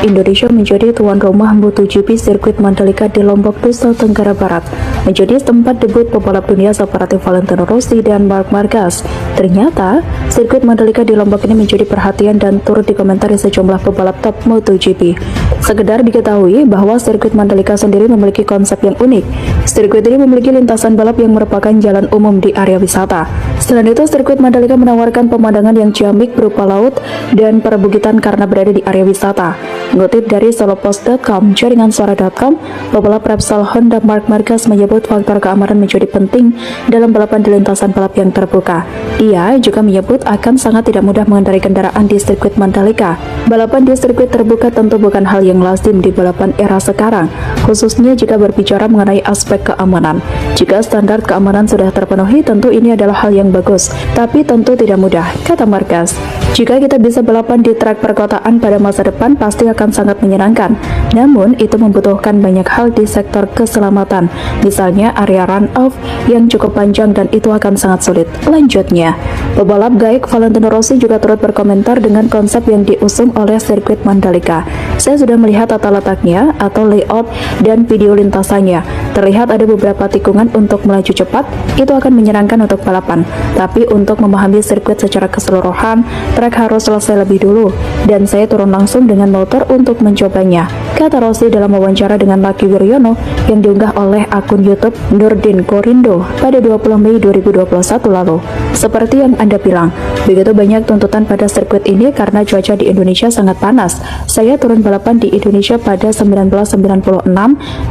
Indonesia menjadi tuan rumah MotoGP sirkuit Mandalika di Lombok, Nusa Tenggara Barat, menjadi tempat debut pebalap dunia seperti Valentino Rossi dan Marc Marquez. Ternyata, sirkuit Mandalika di Lombok ini menjadi perhatian dan turut dikomentari sejumlah pebalap top MotoGP. Sekedar diketahui bahwa sirkuit Mandalika sendiri memiliki konsep yang unik. Sirkuit ini memiliki lintasan balap yang merupakan jalan umum di area wisata. Selain itu, sirkuit Mandalika menawarkan pemandangan yang ciamik berupa laut dan perbukitan karena berada di area wisata. Mengutip dari solopost.com, jaringan suara.com, pebalap Repsol Honda Marc Marquez menyebut faktor keamanan menjadi penting dalam balapan di lintasan balap yang terbuka. Ia juga menyebut akan sangat tidak mudah mengendarai kendaraan di sirkuit Mandalika. Balapan di sirkuit terbuka tentu bukan hal yang lazim di balapan era sekarang, khususnya jika berbicara mengenai aspek keamanan. Jika standar keamanan sudah terpenuhi, tentu ini adalah hal yang bagus, tapi tentu tidak mudah, kata Marquez. Jika kita bisa balapan di trek perkotaan pada masa depan, pasti akan sangat menyenangkan. Namun, itu membutuhkan banyak hal di sektor keselamatan, misalnya area run-off yang cukup panjang dan itu akan sangat sulit. Lanjutnya, pebalap gaik Valentino Rossi juga turut berkomentar dengan konsep yang diusung oleh sirkuit Mandalika. Saya sudah melihat tata letaknya atau layout dan video lintasannya. Terlihat ada beberapa tikungan untuk melaju cepat, itu akan menyenangkan untuk balapan. Tapi untuk memahami sirkuit secara keseluruhan, trek harus selesai lebih dulu, dan saya turun langsung dengan motor untuk mencobanya, kata Rossi dalam wawancara dengan Lucky Wiryono yang diunggah oleh akun YouTube Nurdin Korindo pada 20 Mei 2021 lalu. Seperti yang Anda bilang, begitu banyak tuntutan pada sirkuit ini karena cuaca di Indonesia sangat panas. Saya turun balapan di Indonesia pada 1996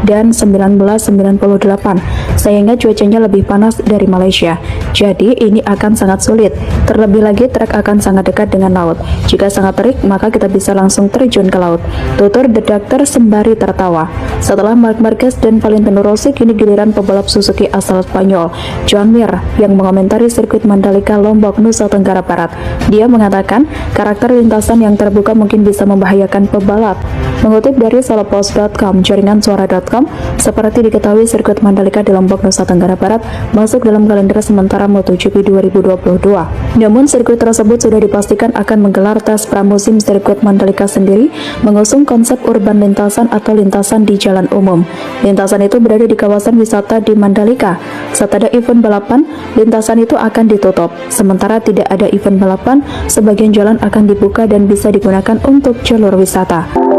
dan 1998. Saya ingat cuacanya lebih panas dari Malaysia, jadi ini akan sangat sulit. Terlebih lagi trek akan sangat dekat dengan laut. Jika sangat terik, maka kita bisa langsung terjun ke laut, tutur The Doctor sembari tertawa. Setelah Marc Marquez dan Valentino Rossi, kini giliran pebalap Suzuki asal Spanyol, Joan Mir, yang mengomentari sirkuit Mandalika Lombok, Nusa Tenggara Barat. Dia mengatakan, karakter lintasan yang terbuka mungkin bisa membahayakan pebalap. Mengutip dari solopost.com, jaringan suara.com, seperti diketahui sirkuit Mandalika di Lombok, Nusa Tenggara Barat masuk dalam kalender sementara MotoGP 2022. Namun sirkuit tersebut sudah dipastikan akan menggelar tes pramusim. Sirkuit Mandalika sendiri mengusung konsep urban lintasan atau lintasan di jalan umum. Lintasan itu berada di kawasan wisata di Mandalika. Saat ada event balapan, lintasan itu akan ditutup. Sementara tidak ada event balapan, sebagian jalan akan dibuka dan bisa digunakan untuk jalur wisata.